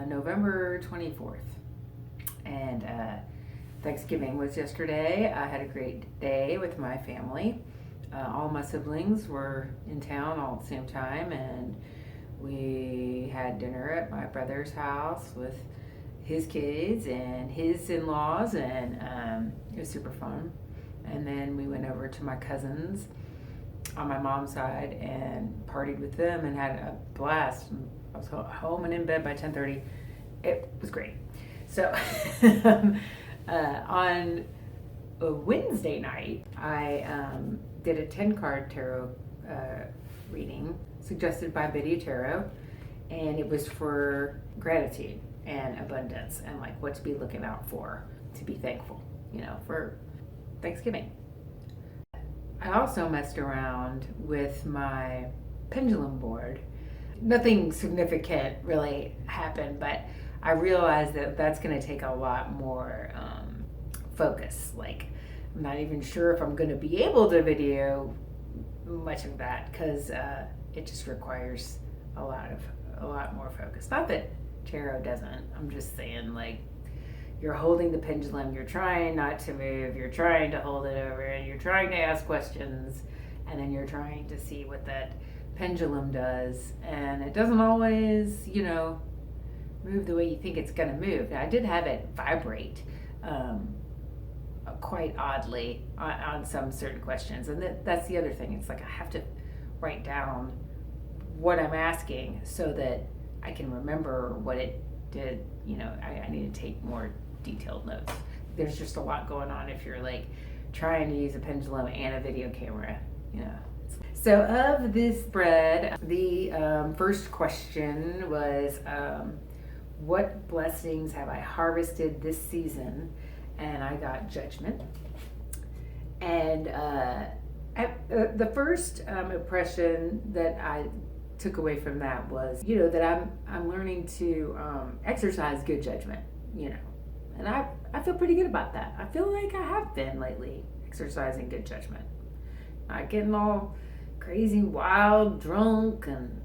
November 24th. And Thanksgiving was yesterday. I had a great day with my family. All my siblings were in town all at the same time, and we had dinner at my brother's house with his kids and his in-laws, and it was super fun. And then we went over to my cousins on my mom's side and partied with them and had a blast. I was home and in bed by 10:30. It was great. So on a Wednesday night, I did a 10-card tarot reading suggested by Biddy Tarot, and it was for gratitude and abundance and like what to be looking out for, to be thankful, for Thanksgiving. I also messed around with my pendulum board. Nothing significant really happened, but I realized that that's going to take a lot more focus. Like, I'm not even sure if I'm going to be able to video much of that because it just requires a lot more focus. Not that tarot doesn't. I'm just saying, like, you're holding the pendulum, you're trying not to move, you're trying to hold it over, and you're trying to ask questions, and then you're trying to see what that pendulum does, and it doesn't always, move the way you think it's going to move. Now, I did have it vibrate quite oddly on some certain questions, and that's the other thing. It's like I have to write down what I'm asking so that I can remember what it did. I need to take more detailed notes. There's just a lot going on if you're like trying to use a pendulum and a video camera. So of this spread, the first question was, what blessings have I harvested this season? And I got Judgment. And the first impression that I took away from that was, that I'm learning to exercise good judgment, and I feel pretty good about that. I feel like I have been lately exercising good judgment, not getting all crazy, wild, drunk, and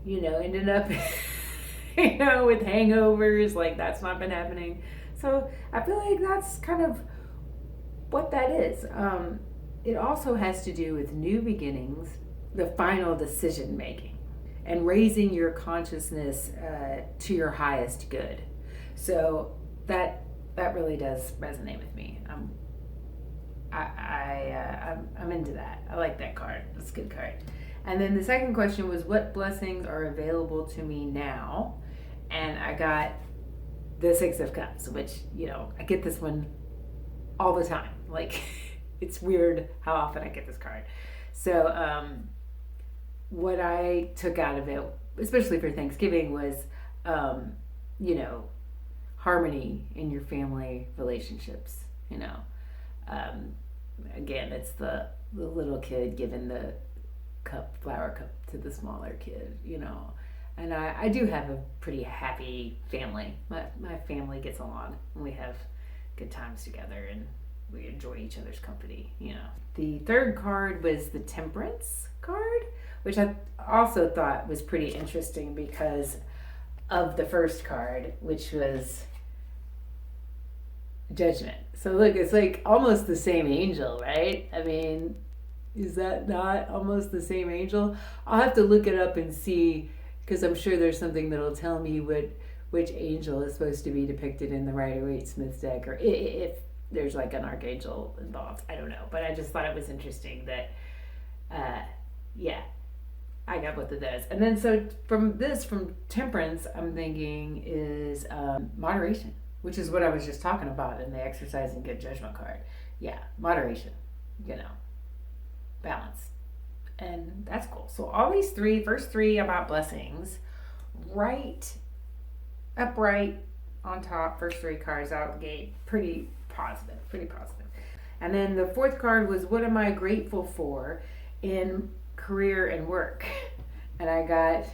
ended up with hangovers. Like, that's not been happening. So I feel like that's kind of what that is. It also has to do with new beginnings, the final decision making, and raising your consciousness to your highest good. So that really does resonate with me. I'm into that. I like that card. That's a good card. And then the second question was, what blessings are available to me now? And I got the Six of Cups, which, I get this one all the time. Like, it's weird how often I get this card. So what I took out of it, especially for Thanksgiving, was, harmony in your family relationships. Again, it's the little kid giving the flower cup to the smaller kid, And I do have a pretty happy family. My family gets along, and we have good times together, and we enjoy each other's company, The third card was the Temperance card, which I also thought was pretty interesting because of the first card, which was Judgment. So look, it's like almost the same angel, right? I mean, is that not almost the same angel? I'll have to look it up and see, because I'm sure there's something that'll tell me which angel is supposed to be depicted in the Rider-Waite-Smith deck, or if there's like an archangel involved. I don't know, but I just thought it was interesting that, I got both of those. And then so from Temperance, I'm thinking is moderation, which is what I was just talking about in the exercising good judgment card. Yeah, moderation, balance. And that's cool. So all these first three about blessings, upright on top, first three cards out of the gate, pretty positive. And then the fourth card was, what am I grateful for in career and work? And I got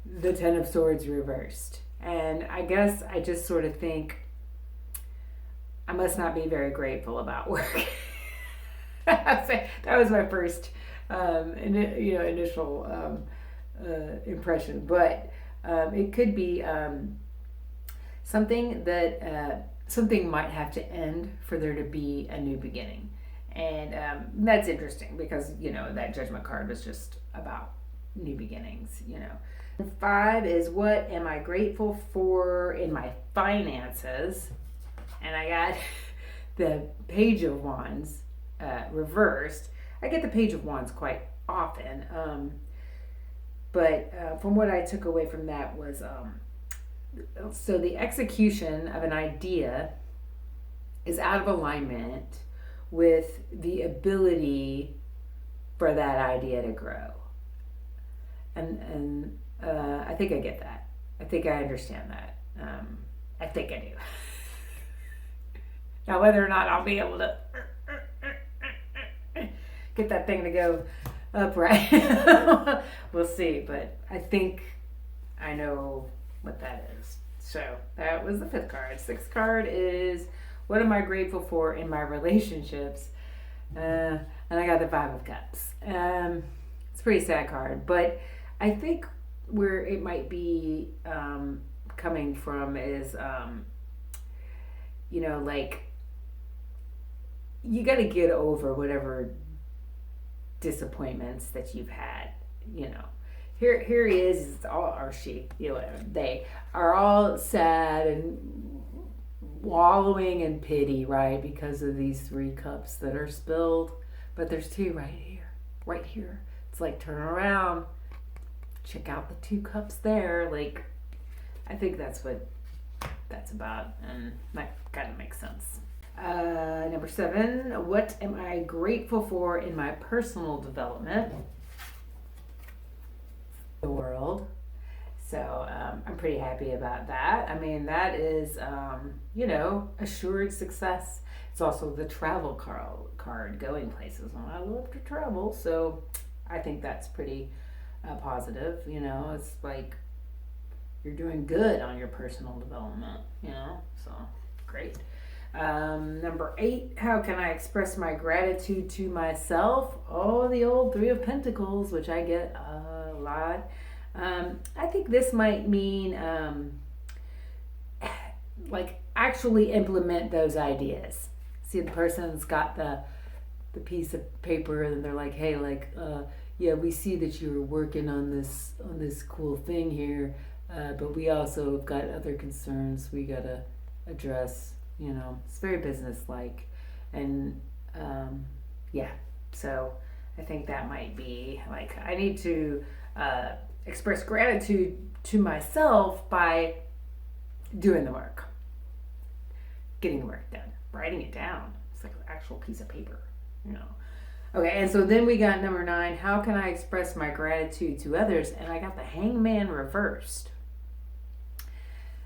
the Ten of Swords reversed. And I guess I just sort of think I must not be very grateful about work. That was my first initial impression. But It could be something that something might have to end for there to be a new beginning. And that's interesting because, that judgment card was just about new beginnings. 5 is, what am I grateful for in my finances? And I got the Page of Wands reversed. I get the Page of Wands quite often. But from what I took away from that was, so the execution of an idea is out of alignment with the ability for that idea to grow. And I think I get that. I think I understand that. I think I do. Now, whether or not I'll be able to get that thing to go upright, we'll see. But I think I know what that is. So that was the 5th card. 6th card is, what am I grateful for in my relationships? And I got the 5 of Cups. It's a pretty sad card, but I think where it might be coming from is, like, you got to get over whatever disappointments that you've had. Here he is, or she, whatever. They are all sad and wallowing in pity, right? Because of these 3 cups that are spilled. But there's 2 right here. It's like, turn around, check out the 2 cups there. Like, I think that's what that's about, and that kind of makes sense. Number 7, what am I grateful for in my personal development? The world. So I'm pretty happy about that. I mean, that is, assured success. It's also the travel card, going places. And I love to travel, so I think that's pretty positive. It's like you're doing good on your personal development, so great. Number 8, how can I express my gratitude to myself? Oh, the old 3 of Pentacles, which I get a lot. I think this might mean like actually implement those ideas. See, the person's got the piece of paper and they're like, hey, like, yeah, we see that you're working on this cool thing here, but we also have got other concerns we gotta address. It's very business-like, and yeah, so I think that might be like, I need to express gratitude to myself by doing the work, getting the work done, writing it down. It's like an actual piece of paper, Okay, and so then we got number 9, how can I express my gratitude to others? And I got the Hangman reversed,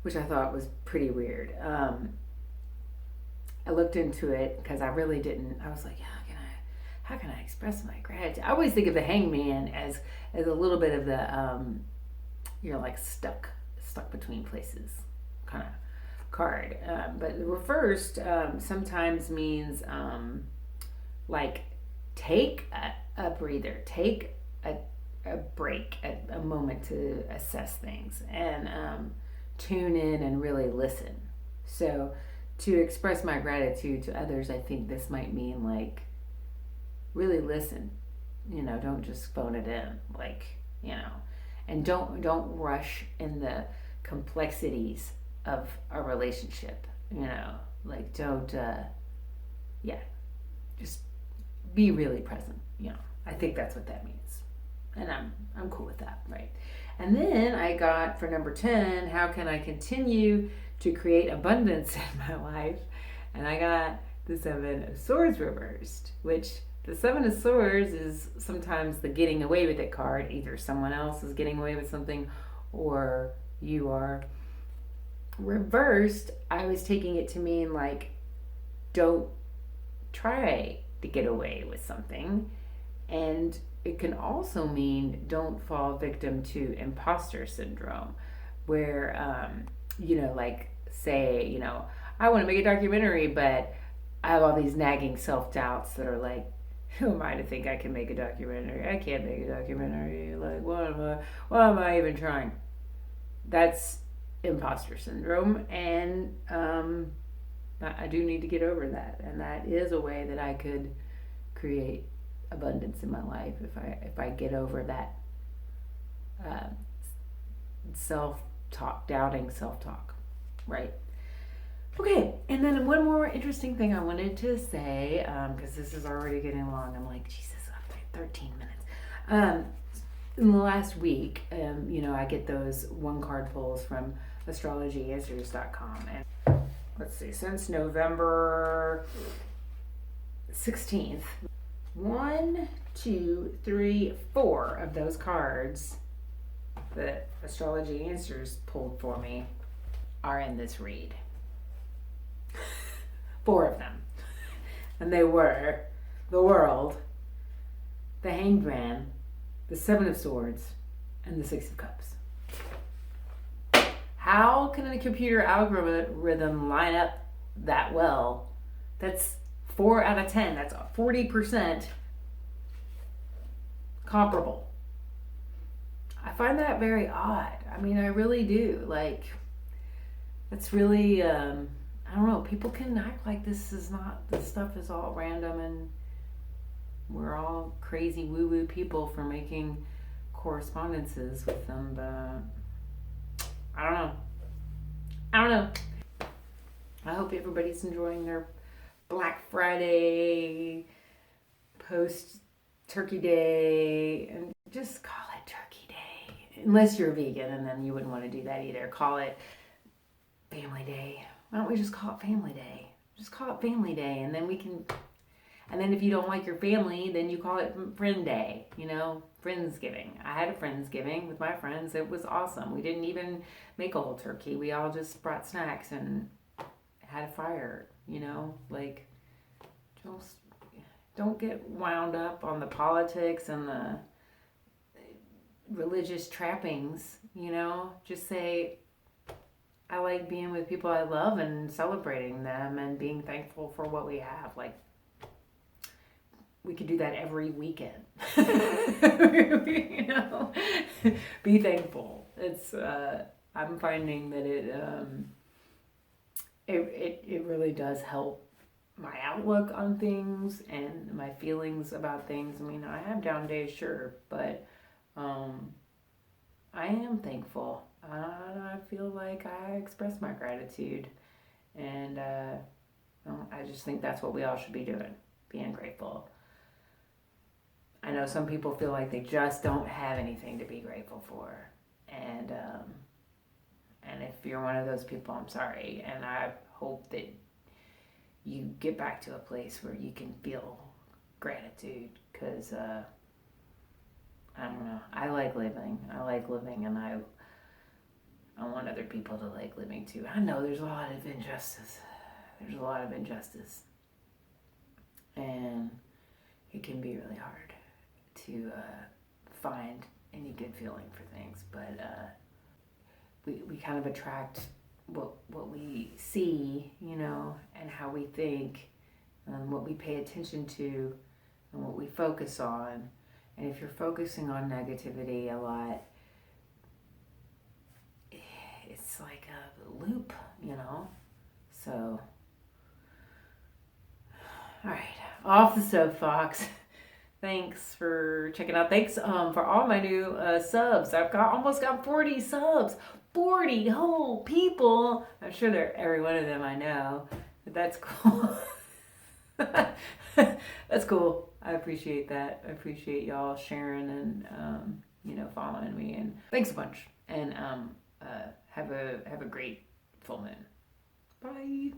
which I thought was pretty weird. I looked into it because I really didn't. I was like, how can I express my gratitude? I always think of the Hangman as a little bit of the, like stuck between places kind of card. But the reversed sometimes means like take a breather, take a break, a moment to assess things, and tune in and really listen. So to express my gratitude to others, I think this might mean like really listen. Don't just phone it in, like, and don't rush in the complexities of a relationship. Like, don't just be really present. I think that's what that means, and I'm cool with that, right? And then I got, for number 10, how can I continue to create abundance in my life? And I got the 7 of Swords reversed, which the 7 of Swords is sometimes the getting away with it card. Either someone else is getting away with something or you are. Reversed, I was taking it to mean like, don't try to get away with something. And it can also mean don't fall victim to imposter syndrome, where, like, say, I want to make a documentary, but I have all these nagging self-doubts that are like, who am I to think I can make a documentary? I can't make a documentary. Like, what am I even trying? that's imposter syndrome, and I do need to get over that, and that is a way that I could create abundance in my life if I get over that self-talk, doubting self-talk, right? Okay, and then one more interesting thing I wanted to say, because this is already getting long. I'm like, Jesus, I'm 13 minutes. In the last week, I get those one card pulls from astrologyanswers.com, and let's see, since November 16th, 1, 2, 3, 4 of those cards that Astrology Answers pulled for me are in this read. 4 of them. And they were the World, the Hanged Man, the 7 of Swords, and the 6 of Cups. How can a computer algorithm line up that well? That's 4 out of 10. That's 40% comparable. I find that very odd. I mean, I really do. Like, that's really, I don't know. People can act like this stuff is all random and we're all crazy woo-woo people for making correspondences with them, but I don't know. I hope everybody's enjoying their Black Friday, post Turkey Day, and just call it Turkey Day. Unless you're vegan, and then you wouldn't want to do that either. Call it Family Day. Why don't we just call it Family Day? Just call it Family Day, and then we can. And then if you don't like your family, then you call it Friend Day. Friendsgiving. I had a Friendsgiving with my friends. It was awesome. We didn't even make a whole turkey. We all just brought snacks and had a fire. Just don't get wound up on the politics and the religious trappings. Just say, I like being with people I love and celebrating them and being thankful for what we have. We could do that every weekend. Be thankful. It's I'm finding that it really does help my outlook on things and my feelings about things. I mean, I have down days, sure, but I am thankful. I feel like I express my gratitude, and I just think that's what we all should be doing, being grateful. I know some people feel like they just don't have anything to be grateful for, and if you're one of those people, I'm sorry, and I hope that you get back to a place where you can feel gratitude, because I don't know, I like living, and I want other people to like living too. I know there's a lot of injustice, and it can be really hard to find any good feeling for things, but we kind of attract what we see, and how we think, what we pay attention to, and what we focus on. And if you're focusing on negativity a lot, it's like a loop, So, all right, off the soapbox. Thanks for checking out. Thanks for all my new subs. I've almost got 40 subs. 40 whole people. I'm sure every one of them I know. But that's cool. That's cool. I appreciate that. I appreciate y'all sharing and following me. And thanks a bunch. And have a great full moon. Bye.